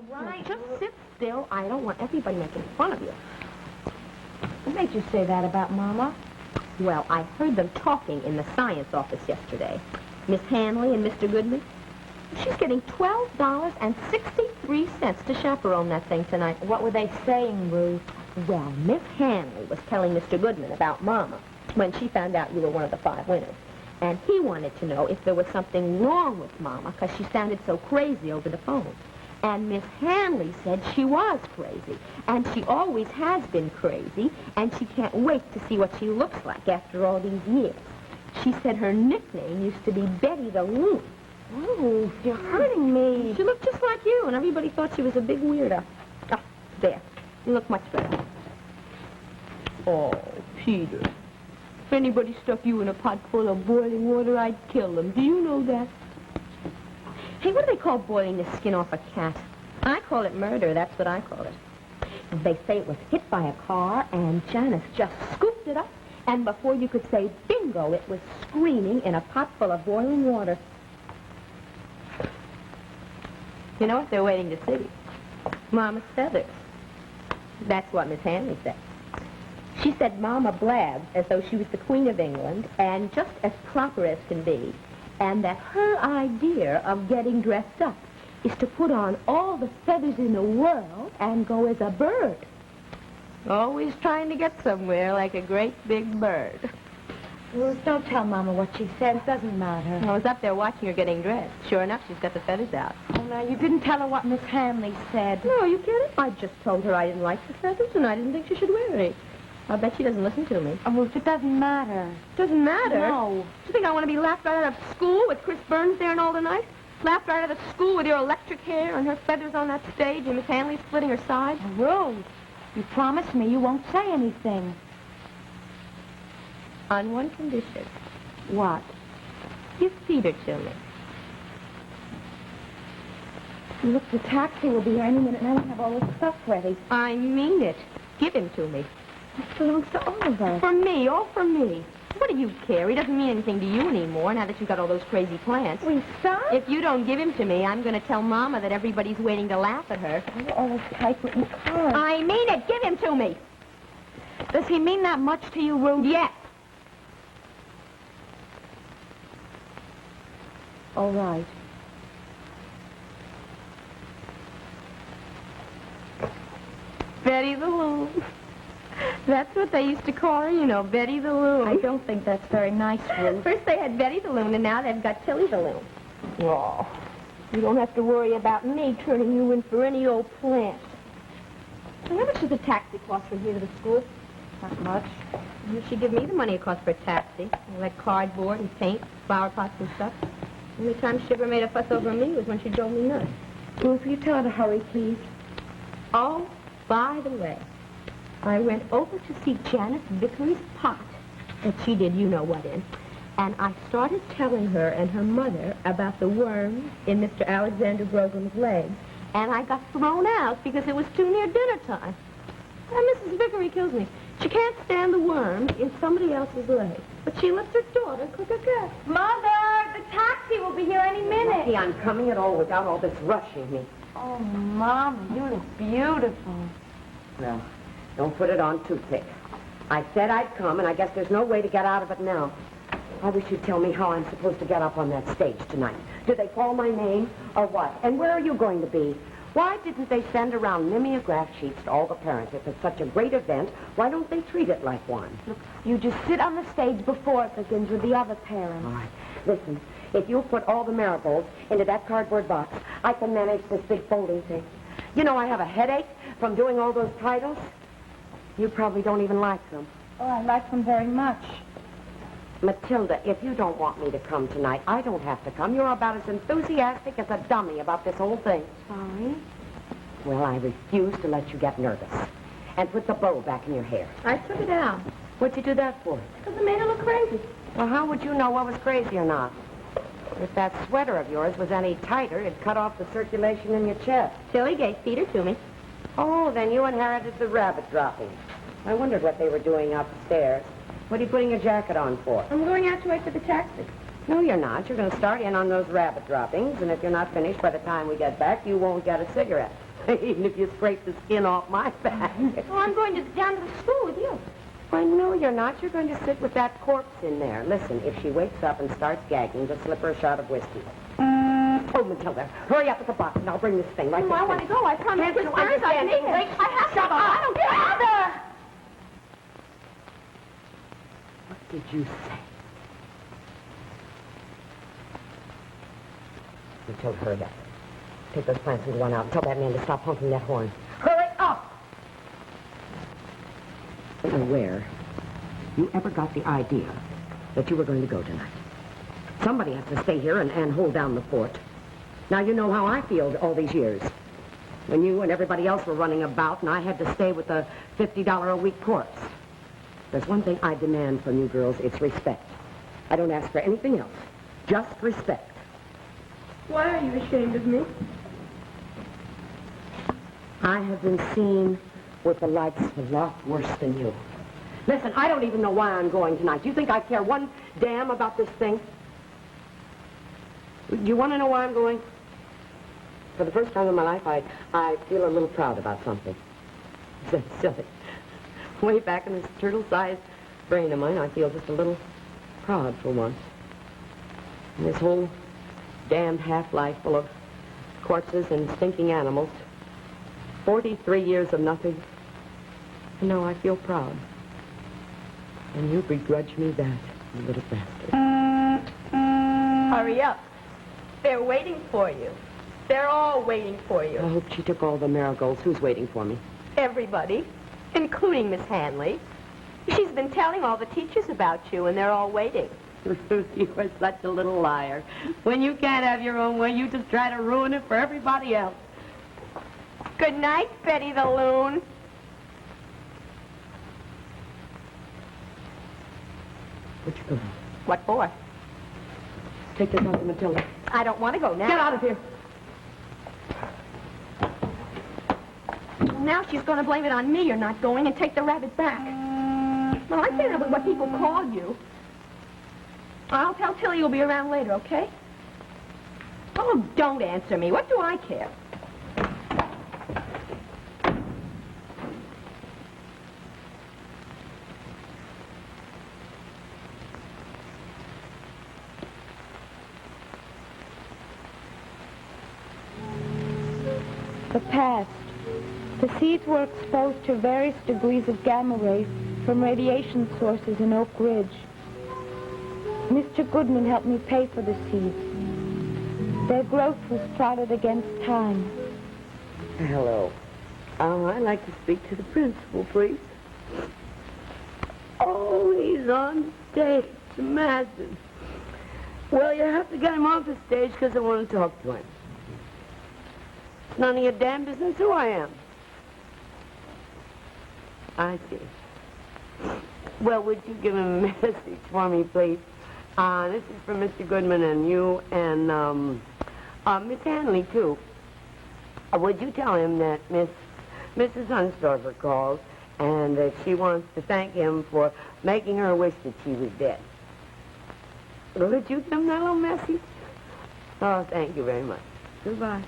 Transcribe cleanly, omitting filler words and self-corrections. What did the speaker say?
all right. Now, just sit still. I don't want everybody making fun of you. What made you say that about Mama? Well, I heard them talking in the science office yesterday. Miss Hanley and Mr. Goodman. She's getting $12.63 to chaperone that thing tonight. What were they saying, Ruth? Well, Miss Hanley was telling Mr. Goodman about Mama when she found out you were one of the 5 winners. And he wanted to know if there was something wrong with Mama because she sounded so crazy over the phone. And Miss Hanley said she was crazy, and she always has been crazy, and she can't wait to see what she looks like after all these years. She said her nickname used to be Betty the Loon. Ruth, you're hurting me. She looked just like you, and everybody thought she was a big weirdo. Ah, there. You look much better. Oh, Peter. If anybody stuck you in a pot full of boiling water, I'd kill them. Do you know that? Hey, what do they call boiling the skin off a cat? I call it murder. That's what I call it. They say it was hit by a car, and Janice just scooped it up, and before you could say bingo, it was screaming in a pot full of boiling water. You know what they're waiting to see? Mama's feathers. That's what Miss Hanley said. She said Mama blabbed as though she was the Queen of England and just as proper as can be, and that her idea of getting dressed up is to put on all the feathers in the world and go as a bird. Always trying to get somewhere like a great big bird. Ruth, don't tell Mama what she said. It doesn't matter. I was up there watching her getting dressed. Sure enough, she's got the feathers out. Oh, now, you didn't tell her what Miss Hanley said. No, you kidding? I just told her I didn't like the feathers and I didn't think she should wear any. I bet she doesn't listen to me. Oh, Ruth, it doesn't matter. Doesn't matter? No. Do you think I want to be laughed right out of school with Chris Burns there and all the night? Laughed right out of school with your electric hair and her feathers on that stage and Miss Hanley splitting her side? Oh, Ruth, you promised me you won't say anything. On one condition. What? Give Peter to me. Look, the taxi will be here any minute, and I don't have all this stuff ready. I mean it. Give him to me. It belongs to all of us. For me, all for me. What do you care? He doesn't mean anything to you anymore now that you've got all those crazy plans. We stop? If you don't give him to me, I'm going to tell Mama that everybody's waiting to laugh at her. All this typewritten cards. I mean it. Give him to me. Does he mean that much to you, Ruth? Yes. All right. Betty the Loon. That's what they used to call her, you know, Betty the Loon. I don't think that's very nice, Ruth. First they had Betty the Loon, and now they've got Tilly the Loon. Oh, you don't have to worry about me turning you in for any old plant. How much does a taxi cost from here to the school? Not much. You should give me the money it costs for a taxi. Like cardboard and paint, flower pots and stuff. The only time she ever made a fuss over me was when she drove me nuts. Ruth, will you tell her to hurry, please? Oh, by the way, I went over to see Janice Vickery's pot that she did you-know-what in, and I started telling her and her mother about the worms in Mr. Alexander Brogham's legs, and I got thrown out because it was too near dinner time. And Mrs. Vickery kills me. She can't stand the worms in somebody else's legs, but she lets her daughter cook a cat. Mother, the taxi will be here any minute. Hey, I'm coming at all without all this rushing me. Oh, Mama, you look beautiful. Well, don't put it on too thick. I said I'd come, and I guess there's no way to get out of it now. I wish you'd tell me how I'm supposed to get up on that stage tonight. Do they call my name, or what? And where are you going to be? Why didn't they send around mimeograph sheets to all the parents? If it's such a great event, why don't they treat it like one? Look, you just sit on the stage before it begins with the other parents. All right. Listen, if you put all the marigolds into that cardboard box, I can manage this big folding thing. You know, I have a headache from doing all those titles. You probably don't even like them. Oh, I like them very much. Matilda, if you don't want me to come tonight, I don't have to come. You're about as enthusiastic as a dummy about this whole thing. Sorry? Well, I refuse to let you get nervous. And put the bow back in your hair. I took it out. What'd you do that for? Because it made her look crazy. Well, how would you know what was crazy or not? If that sweater of yours was any tighter, it'd cut off the circulation in your chest. Tilly gave Peter to me. Oh, then you inherited the rabbit droppings. I wondered what they were doing upstairs. What are you putting your jacket on for? I'm going out to wait for the taxi. No, you're not. You're going to start in on those rabbit droppings, and if you're not finished by the time we get back, you won't get a cigarette. Even if you scrape the skin off my back. Oh, I'm going down to the school with you. Why, no, you're not. You're going to sit with that corpse in there. Listen, if she wakes up and starts gagging, just slip her a shot of whiskey. Oh, Matilda, hurry up with the box, and I'll bring this thing right Oh, this I want to go. I promised Chris Burns I'd make it. I have to. I don't get either. What did you say? Matilda, hurry up. Take those plants and go on out and tell that man to stop honking that horn. Hurry up! I don't know where you ever got the idea that you were going to go tonight. Somebody has to stay here and hold down the fort. Now you know how I feel all these years. When you and everybody else were running about and I had to stay with a $50 a week corpse. There's one thing I demand from you girls. It's respect. I don't ask for anything else. Just respect. Why are you ashamed of me? I have been seen with the likes a lot worse than you. Listen, I don't even know why I'm going tonight. Do you think I care one damn about this thing? Do you want to know why I'm going? For the first time in my life, I feel a little proud about something. It's silly. Way back in this turtle-sized brain of mine, I feel just a little proud for once. And this whole damned half-life full of corpses and stinking animals. 43 years of nothing. And now I feel proud. And you begrudge me that, you little bastard. Hurry up. They're waiting for you. They're all waiting for you. I hope she took all the marigolds. Who's waiting for me? Everybody, including Miss Hanley. She's been telling all the teachers about you, and they're all waiting. You are such a little liar. When you can't have your own way, you just try to ruin it for everybody else. Good night, Betty the Loon. Where'd you go? What for? Take this on to Matilda. I don't want to go now. Get out of here. Now she's going to blame it on me you're not going and take the rabbit back. Well, I can't help what people call you. I'll tell Tilly you'll be around later, okay? Oh, don't answer me. What do I care? The past. The seeds were exposed to various degrees of gamma rays from radiation sources in Oak Ridge. Mr. Goodman helped me pay for the seeds. Their growth was plotted against time. Hello. I'd like to speak to the principal, please. Oh, he's on stage. Imagine. Well, you have to get him off the stage because I want to talk to him. It's none of your damn business who I am. I see. Well, would you give him a message for me, please? This is from Mr. Goodman and you and, Miss Hanley, too. Would you tell him that Mrs. Hunsdorfer called and that she wants to thank him for making her wish that she was dead? Would you give him that little message? Oh, thank you very much. Goodbye.